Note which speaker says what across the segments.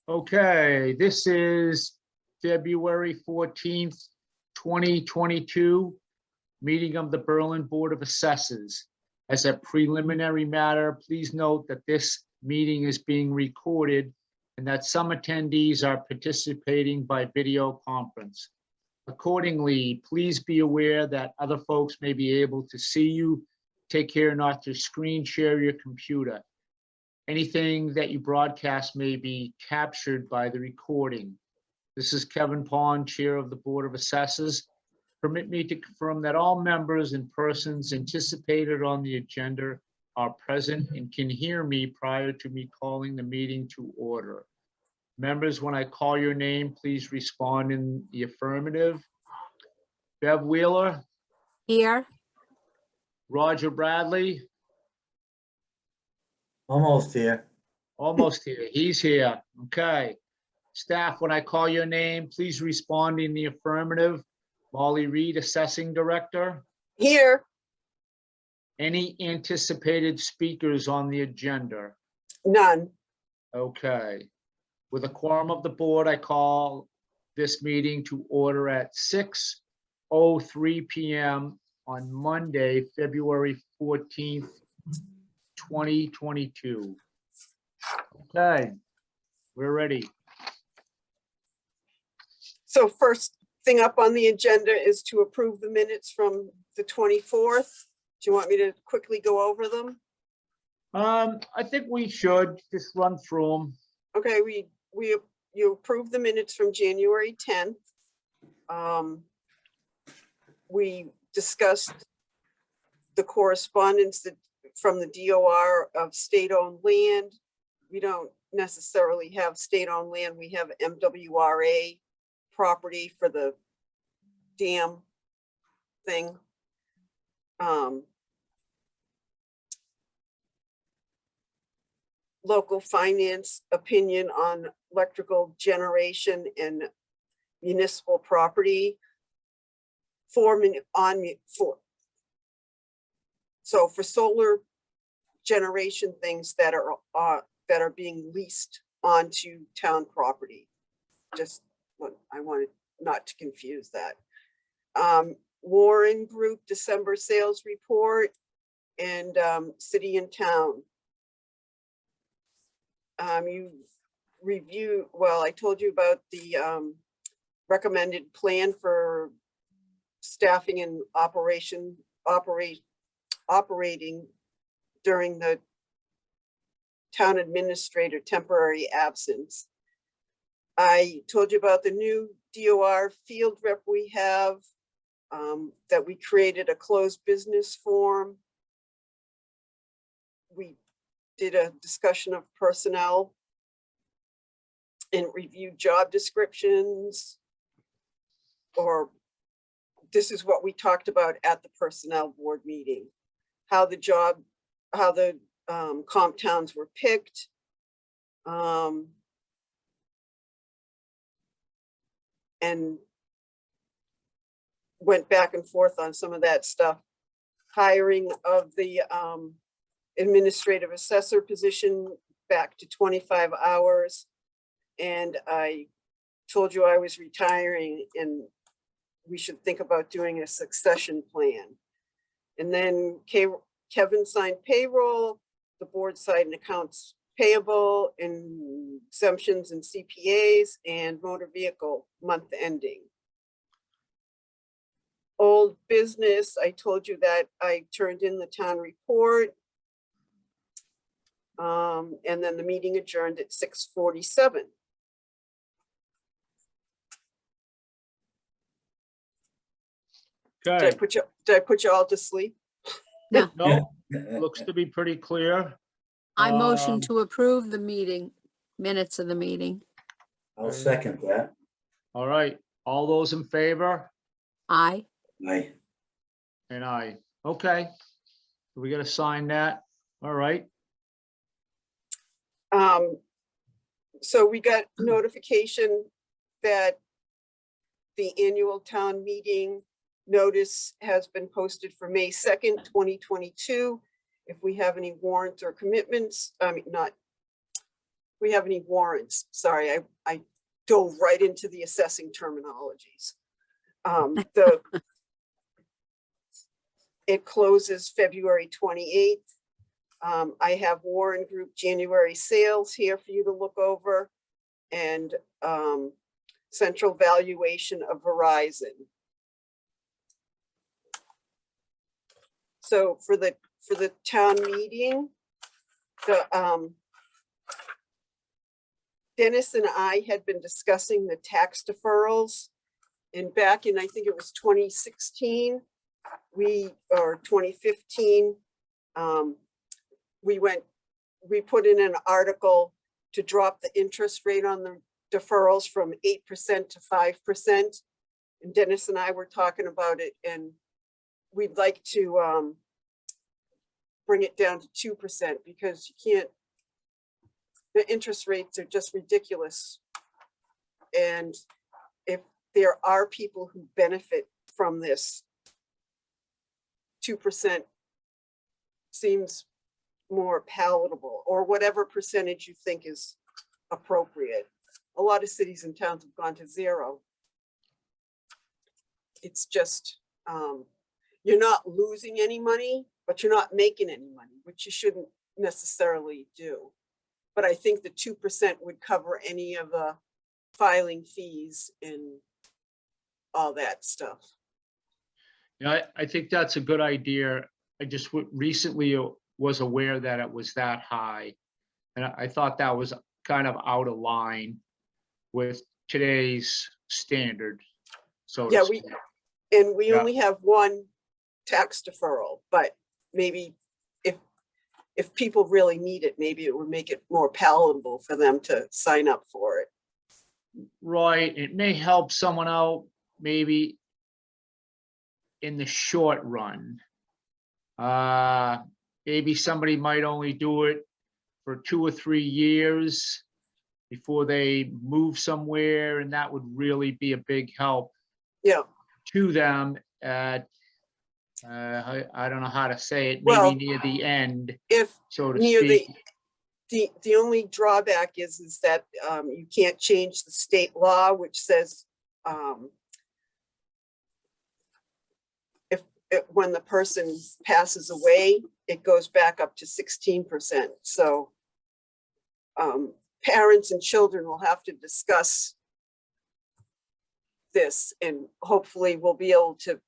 Speaker 1: Okay, this is February 14th, 2022, meeting of the Berlin Board of Assessors. As a preliminary matter, please note that this meeting is being recorded and that some attendees are participating by video conference. Accordingly, please be aware that other folks may be able to see you. Take care not to screen share your computer. Anything that you broadcast may be captured by the recording. This is Kevin Pond, Chair of the Board of Assessors. Permit me to confirm that all members and persons anticipated on the agenda are present and can hear me prior to me calling the meeting to order. Members, when I call your name, please respond in the affirmative. Bev Wheeler.
Speaker 2: Here.
Speaker 1: Roger Bradley.
Speaker 3: Almost here.
Speaker 1: Almost here. He's here. Okay. Staff, when I call your name, please respond in the affirmative. Molly Reed, Assessing Director.
Speaker 4: Here.
Speaker 1: Any anticipated speakers on the agenda?
Speaker 4: None.
Speaker 1: Okay. With a quorum of the board, I call this meeting to order at 6:03 p.m. on Monday, February 14th, 2022. Okay, we're ready.
Speaker 4: So first thing up on the agenda is to approve the minutes from the 24th. Do you want me to quickly go over them?
Speaker 1: I think we should just run through them.
Speaker 4: Okay, you approved the minutes from January 10th. We discussed the correspondence that from the DOR of state-owned land. We don't necessarily have state-owned land. We have MWRA property for the dam thing. Local finance opinion on electrical generation and municipal property so for solar generation things that are being leased onto town property. Just what I wanted not to confuse that. Warren Group December sales report and city and town. You review, well, I told you about the recommended plan for staffing and operating during the town administrator temporary absence. I told you about the new DOR field rep we have, that we created a closed business form. We did a discussion of personnel and reviewed job descriptions, or this is what we talked about at the personnel board meeting, how the comp towns were picked. And went back and forth on some of that stuff. Hiring of the administrative assessor position back to 25 hours. And I told you I was retiring and we should think about doing a succession plan. And then Kevin signed payroll, the board signed accounts payable and exemptions and CPAs and motor vehicle month ending. Old business, I told you that I turned in the town report. And then the meeting adjourned at 6:47.
Speaker 1: Okay.
Speaker 4: Did I put you all to sleep?
Speaker 2: No,
Speaker 1: No, looks to be pretty clear.
Speaker 2: I motion to approve the minutes of the meeting.
Speaker 3: I'll second that.
Speaker 1: All right, all those in favor?
Speaker 2: Aye.
Speaker 3: Aye.
Speaker 1: And I. Okay. We got to sign that. All right.
Speaker 4: So we got notification that the annual town meeting notice has been posted for May 2nd, 2022. If we have any warrants or commitments, we have any warrants? Sorry, I dove right into the assessing terminologies. It closes February 28th. I have Warren Group January sales here for you to look over, and central valuation of Verizon. So for the town meeting, Dennis and I had been discussing the tax deferrals, and back in, I think it was 2016, or 2015, we put in an article to drop the interest rate on the deferrals from 8% to 5%. And Dennis and I were talking about it, and we'd like to bring it down to 2%, because you can't, the interest rates are just ridiculous. And if there are people who benefit from this, 2% seems more palatable, or whatever percentage you think is appropriate. A lot of cities and towns have gone to 0. It's just, you're not losing any money, but you're not making any money, which you shouldn't necessarily do. But I think the 2% would cover any of the filing fees and all that stuff.
Speaker 1: Yeah, I think that's a good idea. I just recently was aware that it was that high. And I thought that was kind of out of line with today's standard. So to
Speaker 4: Yeah,
Speaker 1: speak.
Speaker 4: we
Speaker 1: Yeah.
Speaker 4: only have one tax deferral, but maybe if people really need it, maybe it would make it more palatable for them to sign up for it.
Speaker 1: Right, it may help someone out maybe in the short run. Maybe somebody might only do it for 2 or 3 years before they move somewhere, and that would really be a big help
Speaker 4: Yeah,
Speaker 1: to them at, I don't know how to say it,
Speaker 4: Well,
Speaker 1: maybe near the end,
Speaker 4: if
Speaker 1: so to
Speaker 4: near
Speaker 1: speak.
Speaker 4: the only drawback is that you can't change the state law, which says when the person passes away, it goes back up to 16%. So parents and children will have to discuss this, and hopefully we'll be able to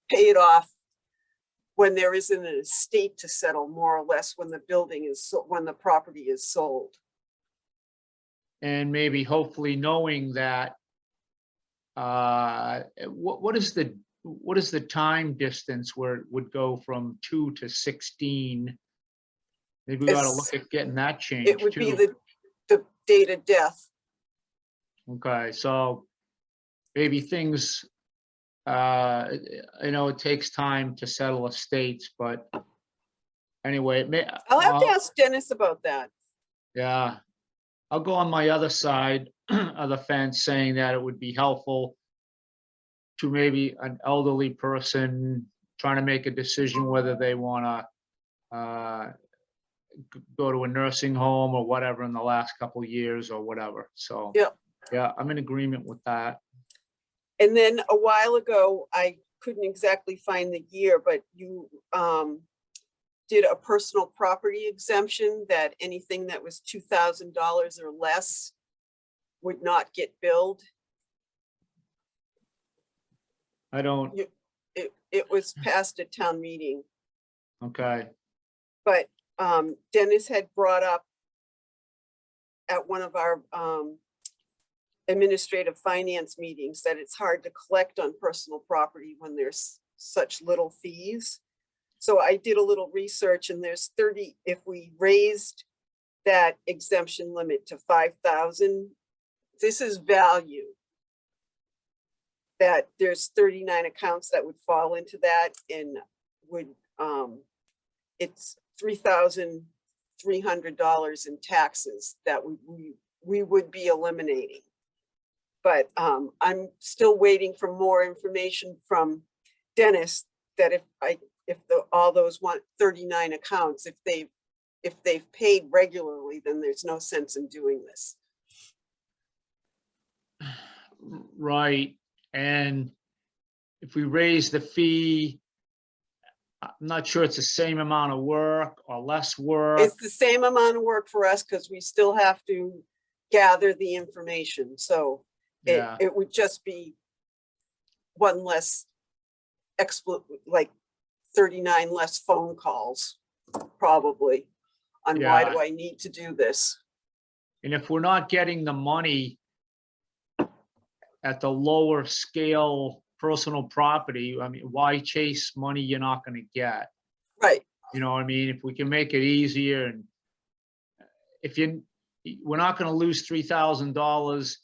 Speaker 4: pay it off when there isn't an estate to settle, more or less, when the building is, when the property is sold.
Speaker 1: And maybe hopefully knowing that, what is the time distance where it would go from 2 to 16? Maybe we ought to look at getting that changed
Speaker 4: It would be
Speaker 1: too.
Speaker 4: the date of death.
Speaker 1: Okay, so maybe things, I know it takes time to settle estates, but anyway, it may.
Speaker 4: I'll have to ask Dennis about that.
Speaker 1: Yeah, I'll go on my other side of the fence, saying that it would be helpful to maybe an elderly person trying to make a decision whether they want to go to a nursing home or whatever in the last couple of years or whatever. So
Speaker 4: Yeah.
Speaker 1: yeah, I'm in agreement with that.
Speaker 4: And then a while ago, I couldn't exactly find the year, but you did a personal property exemption that anything that was $2,000 or less would not get billed.
Speaker 1: I don't,
Speaker 4: It was passed at town meeting,
Speaker 1: okay,
Speaker 4: but Dennis had brought up at one of our administrative finance meetings that it's hard to collect on personal property when there's such little fees. So I did a little research, and there's 30, if we raised that exemption limit to 5,000, this is value. That there's 39 accounts that would fall into that, and would it's $3,300 in taxes that we would be eliminating. But I'm still waiting for more information from Dennis, that if all those 39 accounts, if they've if they've paid regularly, then there's no sense in doing this.
Speaker 1: Right, and if we raise the fee, I'm not sure it's the same amount of work or less work.
Speaker 4: It's the same amount of work for us because we still have to gather the information. So
Speaker 1: Yeah,
Speaker 4: it would just be one less like 39 less phone calls, probably, on why
Speaker 1: Yeah.
Speaker 4: do I need to do this?
Speaker 1: and if we're not getting the money at the lower scale personal property, I mean, why chase money you're not gonna get?
Speaker 4: Right,
Speaker 1: You know what I mean? If we can make it easier, and if we're not gonna lose $3,000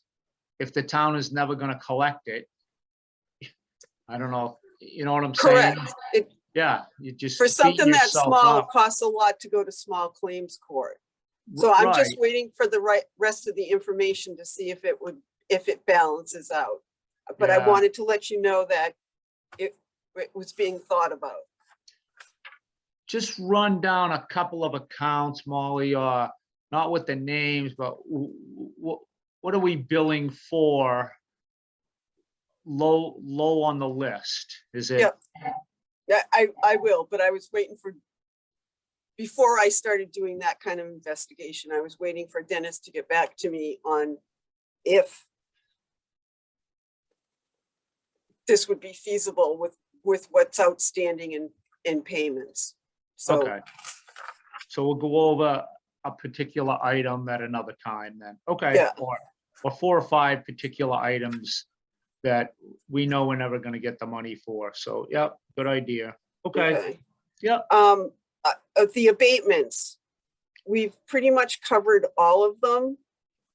Speaker 1: if the town is never gonna collect it. I don't know, you know what I'm saying?
Speaker 4: correct. It,
Speaker 1: Yeah, you just
Speaker 4: for
Speaker 1: beat
Speaker 4: something that
Speaker 1: yourself
Speaker 4: small, it
Speaker 1: up.
Speaker 4: costs a lot to go to small claims court. So I'm just
Speaker 1: Right,
Speaker 4: waiting for the rest of the information to see if it balances out. But I
Speaker 1: Yeah.
Speaker 4: wanted to let you know that it was being thought about.
Speaker 1: just run down a couple of accounts, Molly, not with the names, but what are we billing for? Low on the list, is it?
Speaker 4: Yep. Yeah, I will, but I was waiting for, before I started doing that kind of investigation, I was waiting for Dennis to get back to me on if this would be feasible with what's outstanding in payments. So,
Speaker 1: Okay. So we'll go over a particular item at another time then. Okay.
Speaker 4: Yeah.
Speaker 1: Or 4 or 5 particular items that we know we're never gonna get the money for. So, yep, good idea. Okay,
Speaker 4: okay.
Speaker 1: yep,
Speaker 4: The abatements, we've pretty much covered all of them.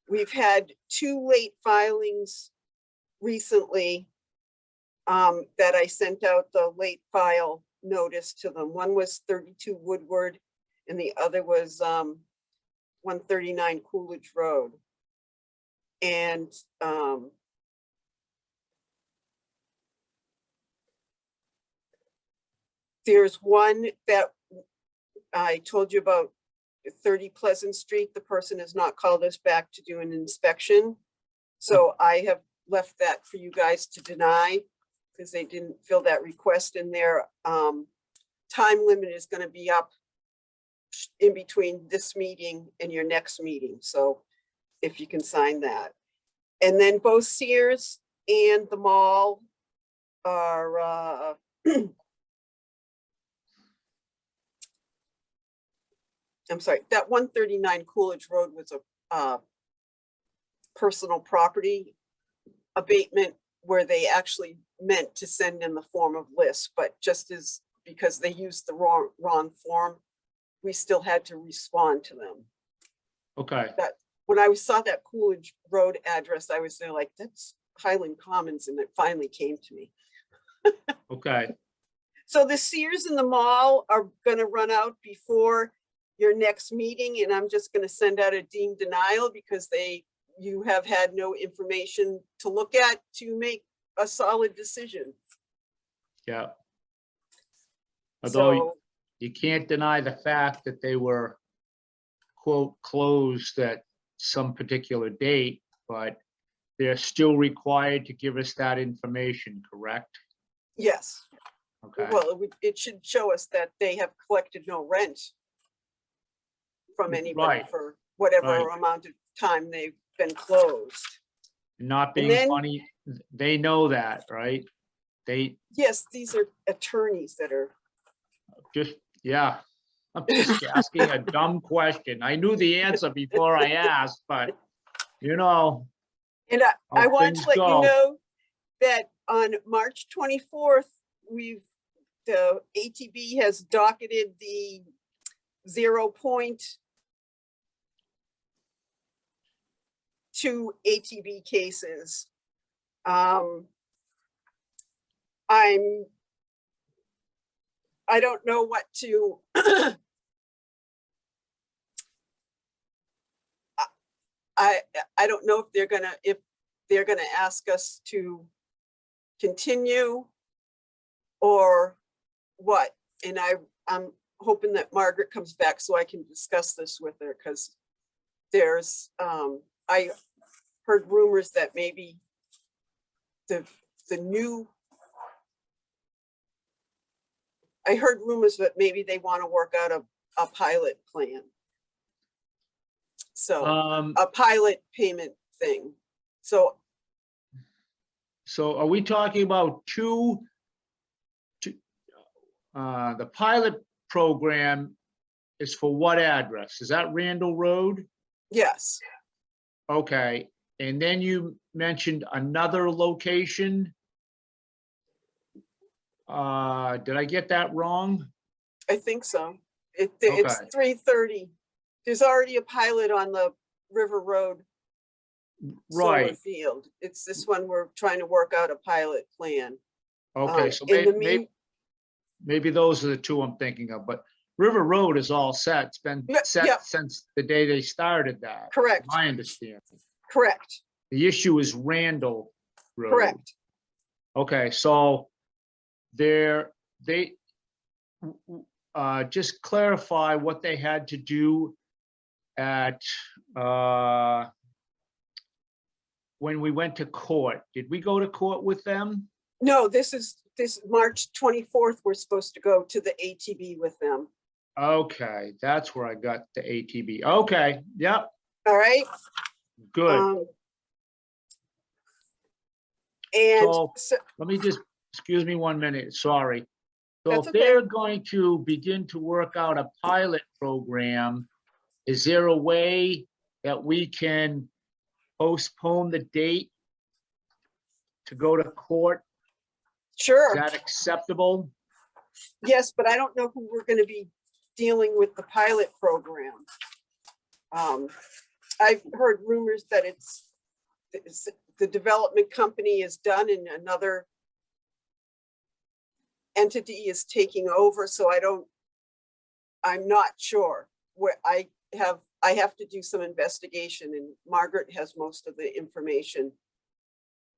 Speaker 4: We've had 2 late filings recently that I sent out the late file notice to them. One was 32 Woodward and the other was 139 Coolidge Road. And there's one that I told you about, 30 Pleasant Street. The person has not called us back to do an inspection. So I have left that for you guys to deny because they didn't fill that request, and their time limit is going to be up in between this meeting and your next meeting. So if you can sign that. And then both Sears and the mall are I'm sorry, that 139 Coolidge Road was a personal property abatement where they actually meant to send in the form of list, but just as because they used the wrong form, we still had to respond to them.
Speaker 1: okay,
Speaker 4: That when I saw that Coolidge Road address, I was there like, that's Highland Commons, and it finally came to me.
Speaker 1: okay,
Speaker 4: So the Sears and the mall are gonna run out before your next meeting, and I'm just gonna send out a deemed denial because you have had no information to look at to make a solid decision.
Speaker 1: yeah. Although
Speaker 4: So,
Speaker 1: you can't deny the fact that they were, quote, closed at some particular date, but they're still required to give us that information, correct?
Speaker 4: yes,
Speaker 1: Okay,
Speaker 4: well, it should show us that they have collected no rent from anybody
Speaker 1: Right,
Speaker 4: for whatever
Speaker 1: right.
Speaker 4: amount of time they've been closed.
Speaker 1: not being
Speaker 4: then-
Speaker 1: funny, they know that, right? They
Speaker 4: Yes, these are attorneys that are,
Speaker 1: just, yeah. I'm just asking a dumb question. I knew the answer before I asked, but you know,
Speaker 4: and I
Speaker 1: how
Speaker 4: want
Speaker 1: things
Speaker 4: to let you
Speaker 1: go.
Speaker 4: know that on March 24th, the ATB has docketed the 0.2 ATB cases. I don't know what to, I don't know if they're gonna ask us to continue or what. And I'm hoping that Margaret comes back so I can discuss this with her, because there's, I heard rumors that maybe the new, I heard rumors that maybe they want to work out a pilot plan. So a pilot payment thing. So
Speaker 1: are we talking about the pilot program is for what address? Is that Randall Road?
Speaker 4: yes,
Speaker 1: Okay, and then you mentioned another location. Did I get that wrong?
Speaker 4: I think so. It's
Speaker 1: Okay.
Speaker 4: 3:30. There's already a pilot on the River Road solar
Speaker 1: Right,
Speaker 4: field. It's this one we're trying to work out a pilot plan.
Speaker 1: okay, so
Speaker 4: In the
Speaker 1: maybe those are the two I'm thinking of, but River Road is all set. It's been
Speaker 4: Yeah,
Speaker 1: set
Speaker 4: yeah.
Speaker 1: since the day they started that.
Speaker 4: Correct,
Speaker 1: My understanding.
Speaker 4: correct,
Speaker 1: The issue is Randall Road.
Speaker 4: correct.
Speaker 1: Okay, so just clarify what they had to do at, when we went to court. Did we go to court with them?
Speaker 4: No, this March 24th, we're supposed to go to the ATB with them.
Speaker 1: Okay, that's where I got the ATB. Okay, yep,
Speaker 4: All right?
Speaker 1: good.
Speaker 4: And
Speaker 1: So-
Speaker 4: so,
Speaker 1: Let me just, excuse me 1 minute, sorry. So
Speaker 4: That's
Speaker 1: if
Speaker 4: okay.
Speaker 1: they're going to begin to work out a pilot program, is there a way that we can postpone the date to go to court? Is
Speaker 4: sure,
Speaker 1: that acceptable?
Speaker 4: yes, but I don't know who we're gonna be dealing with the pilot program. I've heard rumors that it's the development company is done and another entity is taking over, so I'm not sure. Where I have to do some investigation, and Margaret has most of the information.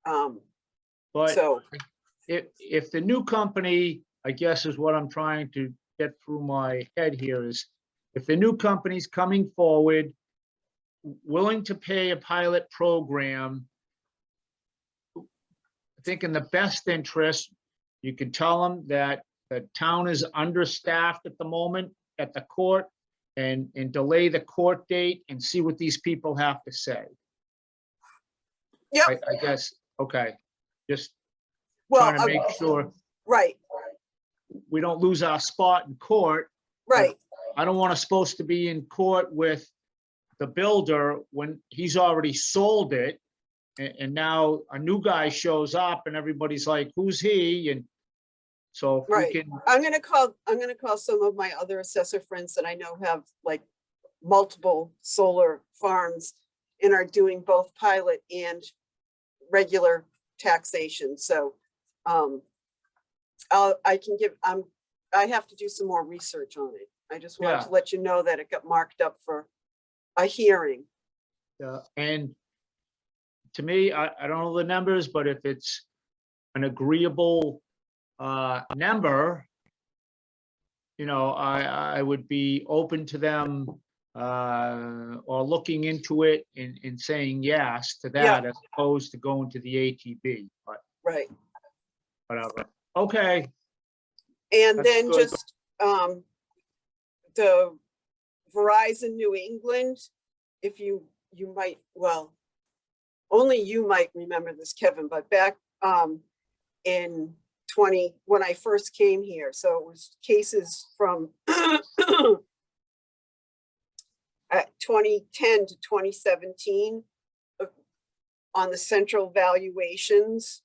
Speaker 1: But
Speaker 4: So,
Speaker 1: if the new company, I guess is what I'm trying to get through my head here is, if the new company's coming forward, willing to pay a pilot program, I think in the best interest, you can tell them that the town is understaffed at the moment at the court, and delay the court date and see what these people have to say.
Speaker 4: yep,
Speaker 1: I guess, okay, just
Speaker 4: well,
Speaker 1: trying to make sure
Speaker 4: right,
Speaker 1: we don't lose our spot in court.
Speaker 4: right,
Speaker 1: I don't want to supposed to be in court with the builder when he's already sold it. And now a new guy shows up and everybody's like, who's he? And so if we
Speaker 4: right.
Speaker 1: can,
Speaker 4: I'm gonna call some of my other assessor friends that I know have like multiple solar farms and are doing both pilot and regular taxation. So I have to do some more research on it. I just wanted
Speaker 1: Yeah.
Speaker 4: to let you know that it got marked up for a hearing.
Speaker 1: and to me, I don't know the numbers, but if it's an agreeable number, you know, I would be open to them or looking into it and saying yes to that as opposed to going to the ATB, but
Speaker 4: Right.
Speaker 1: whatever. Okay,
Speaker 4: And
Speaker 1: That's
Speaker 4: then
Speaker 1: good.
Speaker 4: just the Verizon New England, if you might, well, only you might remember this, Kevin, but back in when I first came here, so it was cases from 2010 to 2017 on the central valuations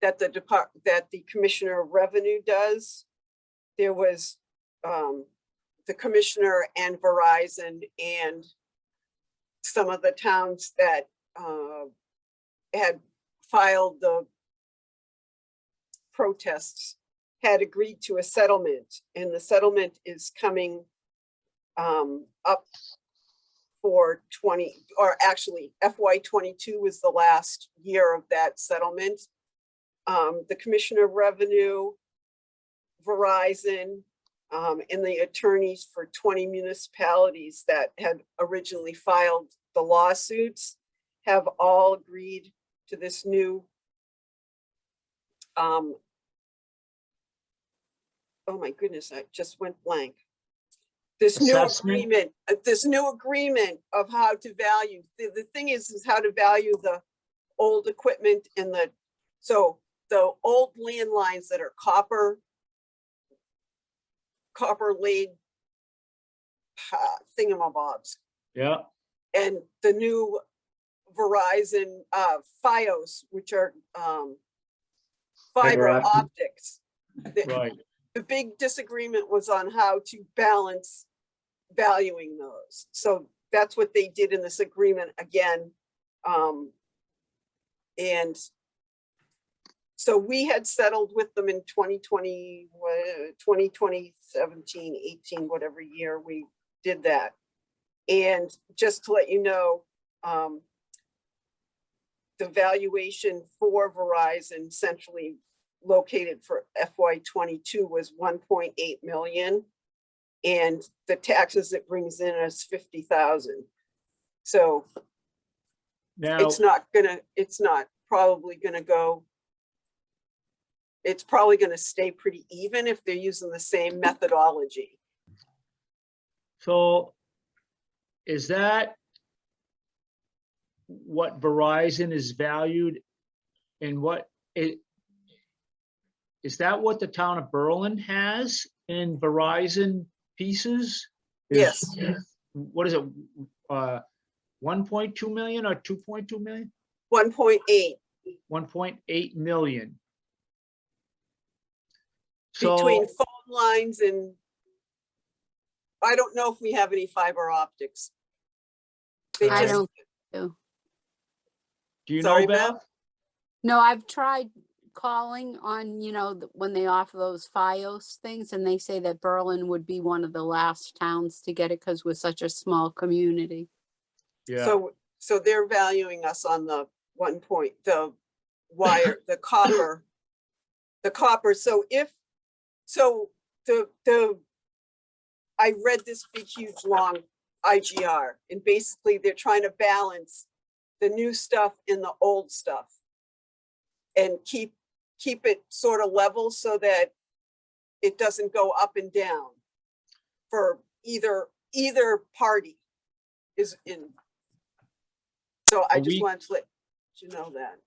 Speaker 4: that the Commissioner of Revenue does. There was the commissioner and Verizon and some of the towns that had filed the protests had agreed to a settlement, and the settlement is coming up for actually FY22 was the last year of that settlement. The Commissioner of Revenue, Verizon, and the attorneys for 20 municipalities that had originally filed the lawsuits have all agreed to this new, oh my goodness, I just went blank. This new
Speaker 1: Assessment?
Speaker 4: agreement, of how to value, the thing is how to value the old equipment and the old landlines that are copper laid thingamabobs,
Speaker 1: Yeah,
Speaker 4: and the new Verizon FiOS, which are fiber
Speaker 3: optic.
Speaker 4: optics.
Speaker 1: right.
Speaker 4: The big disagreement was on how to balance valuing those. So that's what they did in this agreement again. And so we had settled with them in 2020, 17, 18, whatever year we did that. And just to let you know, the valuation for Verizon centrally located for FY22 was 1.8 million. And the taxes it brings in is 50,000. So
Speaker 1: Now,
Speaker 4: it's probably gonna stay pretty even if they're using the same methodology.
Speaker 1: so is that what Verizon is valued and what it, is that what the town of Berlin has in Verizon pieces?
Speaker 4: Yes.
Speaker 1: What is it? 1.2 million or 2.2 million?
Speaker 4: 1.8
Speaker 1: 1.8 million.
Speaker 4: between
Speaker 1: So,
Speaker 4: phone lines and I don't know if we have any fiber optics. They
Speaker 1: I
Speaker 2: I
Speaker 4: just,
Speaker 2: don't, do.
Speaker 1: do you
Speaker 4: Sorry,
Speaker 1: know,
Speaker 4: Beth?
Speaker 1: Beth?
Speaker 2: No, I've tried calling on, when they offer those FiOS things, and they say that Berlin would be one of the last towns to get it because we're such a small community.
Speaker 1: Yeah,
Speaker 4: so they're valuing us on the the wire, the copper. I read this big, huge, long IGR, and basically they're trying to balance the new stuff and the old stuff and keep it sort of level so that it doesn't go up and down for either party is in. So I
Speaker 1: Are
Speaker 4: just
Speaker 1: we-
Speaker 4: wanted to let you know that.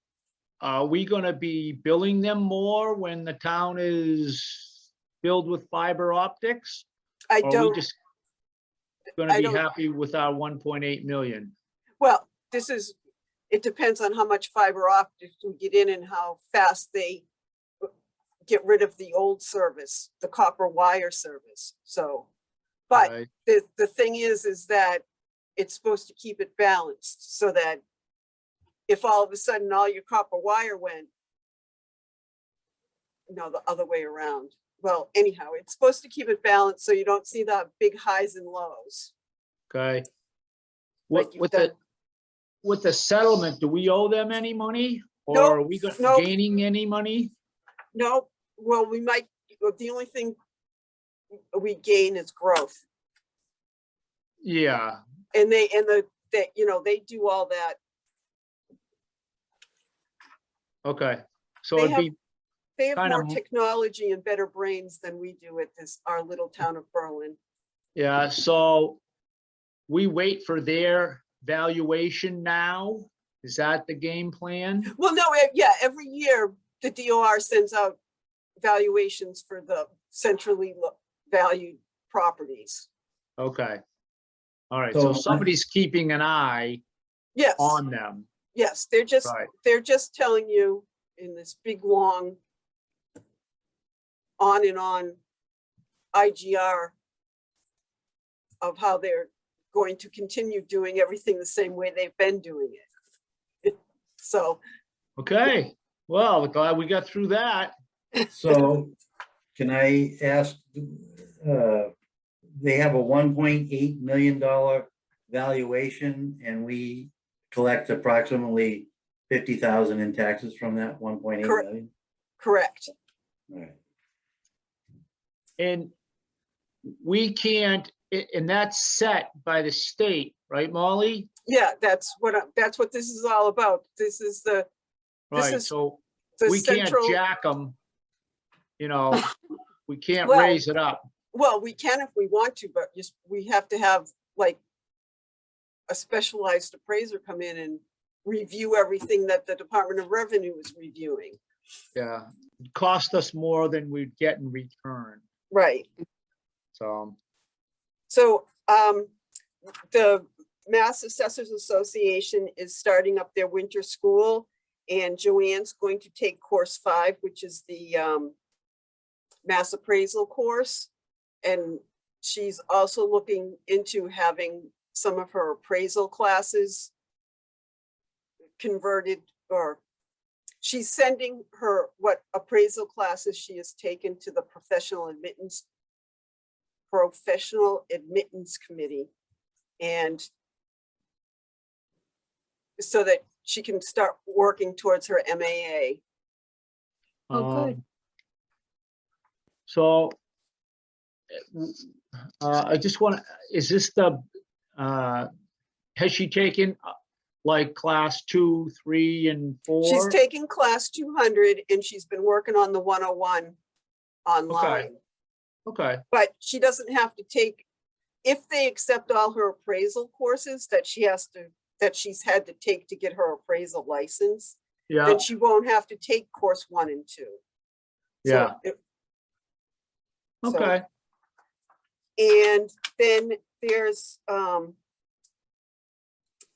Speaker 1: are we gonna be billing them more when the town is filled with fiber optics?
Speaker 4: I
Speaker 1: Or are we
Speaker 4: don't,
Speaker 1: just gonna
Speaker 4: I
Speaker 1: be
Speaker 4: don't-
Speaker 1: happy with our 1.8 million?
Speaker 4: well, it depends on how much fiber optics we get in and how fast they get rid of the old service, the copper wire service. So, but
Speaker 1: Right?
Speaker 4: the thing is that it's supposed to keep it balanced so that if all of a sudden all your copper wire went, no, the other way around. Well, anyhow, it's supposed to keep it balanced so you don't see the big highs and lows.
Speaker 1: Okay.
Speaker 4: like
Speaker 1: What,
Speaker 4: you've
Speaker 1: with
Speaker 4: done.
Speaker 1: the settlement, do we owe them any money? Or
Speaker 4: Nope,
Speaker 1: are we
Speaker 4: nope.
Speaker 1: gaining any money?
Speaker 4: No, well, we might, the only thing we gain is growth.
Speaker 1: Yeah,
Speaker 4: And they do all that.
Speaker 1: okay. So
Speaker 4: They
Speaker 1: it'd
Speaker 4: have-
Speaker 1: be,
Speaker 4: They have
Speaker 1: Kinda
Speaker 4: more
Speaker 1: mo-
Speaker 4: technology and better brains than we do at our little town of Berlin.
Speaker 1: yeah, so we wait for their valuation now? Is that the game plan?
Speaker 4: Well, no, every year the DOR sends out valuations for the centrally valued properties.
Speaker 1: Okay. All right,
Speaker 3: So-
Speaker 1: so somebody's keeping an eye
Speaker 4: Yes,
Speaker 1: on them,
Speaker 4: yes,
Speaker 1: right?
Speaker 4: they're just telling you in this big, long on and on IGR of how they're going to continue doing everything the same way they've been doing it. So,
Speaker 1: Okay, well, glad we got through that.
Speaker 3: So can I ask, they have a $1.8 million valuation and we collect approximately 50,000 in taxes from that 1.8
Speaker 4: Correct.
Speaker 3: million?
Speaker 4: correct.
Speaker 3: All right.
Speaker 1: And we can't, and that's set by the state, right, Molly?
Speaker 4: Yeah, that's what this is all about. This is This
Speaker 1: Right,
Speaker 4: is
Speaker 1: so
Speaker 4: the
Speaker 1: we can't
Speaker 4: central,
Speaker 1: jack them, you know, we can't
Speaker 4: Well-
Speaker 1: raise it up.
Speaker 4: well, we can if we want to, but just, we have to have like a specialized appraiser come in and review everything that the Department of Revenue is reviewing.
Speaker 1: Yeah, it cost us more than we'd get in return,
Speaker 4: Right.
Speaker 1: so,
Speaker 4: So the Mass Assessors Association is starting up their winter school, and Joanne's going to take course 5, which is the Mass Appraisal course. And she's also looking into having some of her appraisal classes converted, or she's sending her what appraisal classes she has taken to the Professional Admittance Committee. And so that she can start working towards her MAA.
Speaker 2: Oh, good.
Speaker 1: So, I just want to, is this the, has she taken like class 2, 3, and 4?
Speaker 4: She's taking class 200 and she's been working on the 101 online.
Speaker 1: Okay,
Speaker 4: But she doesn't have to take, if they accept all her appraisal courses that she's had to take to get her appraisal license,
Speaker 1: yeah,
Speaker 4: then she won't have to take course 1 and 2.
Speaker 1: yeah,
Speaker 4: So-
Speaker 1: okay,
Speaker 4: And then there's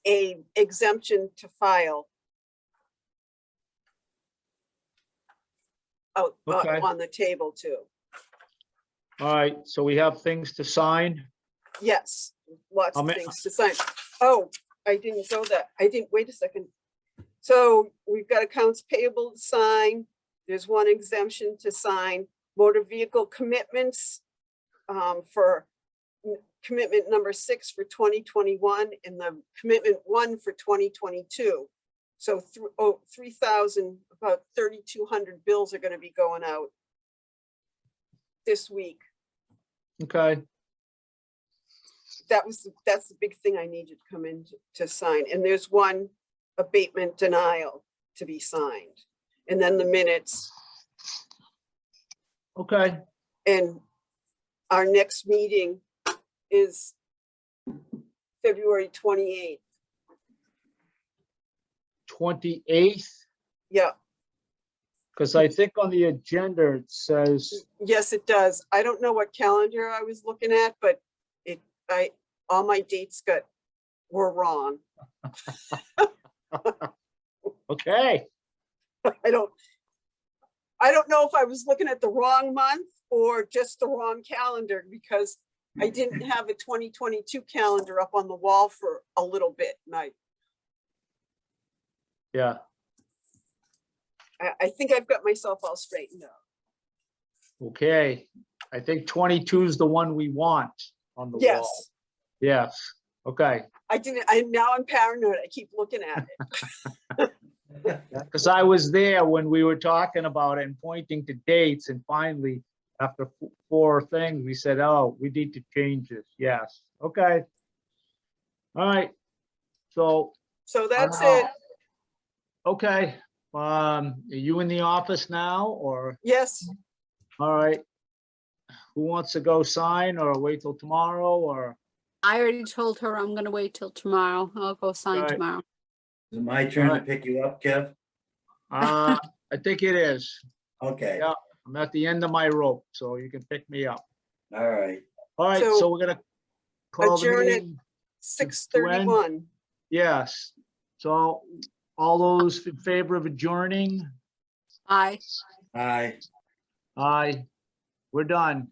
Speaker 4: a exemption to file out
Speaker 1: Okay.
Speaker 4: on the table too.
Speaker 1: all right, so we have things to sign.
Speaker 4: Yes, lots
Speaker 1: How
Speaker 4: of
Speaker 1: ma-
Speaker 4: things to sign. Oh, I didn't go that, wait a second. So we've got accounts payable to sign. There's one exemption to sign, motor vehicle commitments for commitment number 6 for 2021 and the commitment 1 for 2022. So 3,000, about 3,200 bills are going to be going out this week.
Speaker 1: Okay,
Speaker 4: That's the big thing I needed to come in to sign. And there's one abatement denial to be signed. And then the minutes.
Speaker 1: okay,
Speaker 4: And our next meeting is February 28th.
Speaker 1: 28th,
Speaker 4: Yeah,
Speaker 1: because I think on the agenda it says,
Speaker 4: yes, it does. I don't know what calendar I was looking at, but all my dates were wrong.
Speaker 1: okay,
Speaker 4: I don't know if I was looking at the wrong month or just the wrong calendar, because I didn't have a 2022 calendar up on the wall for a little bit. And
Speaker 1: yeah,
Speaker 4: I think I've got myself all straightened out.
Speaker 1: okay. I think 22 is the one we want on the wall.
Speaker 4: Yes,
Speaker 1: Yes, okay,
Speaker 4: now I'm paranoid. I keep looking at it.
Speaker 1: because I was there when we were talking about it and pointing to dates, and finally, after 4 things, we said, oh, we need to change this, yes, okay. All right, so,
Speaker 4: So that's it.
Speaker 1: okay, are you in the office now, or,
Speaker 4: Yes,
Speaker 1: all right? Who wants to go sign, or wait till tomorrow, or,
Speaker 2: I already told her I'm gonna wait till tomorrow. I'll go sign
Speaker 1: Right.
Speaker 2: tomorrow.
Speaker 3: Is it my turn to
Speaker 1: Alright.
Speaker 3: pick you up, Kev?
Speaker 1: I think it is.
Speaker 3: Okay,
Speaker 1: Yeah. I'm at the end of my rope, so you can pick me up.
Speaker 3: all right.
Speaker 1: All right,
Speaker 4: So,
Speaker 1: so we're gonna call the
Speaker 4: adjourn it.
Speaker 1: meeting.
Speaker 4: 6:31.
Speaker 1: Yes, so all those in favor of adjourning?
Speaker 2: Aye.
Speaker 3: Aye.
Speaker 1: Aye, we're done.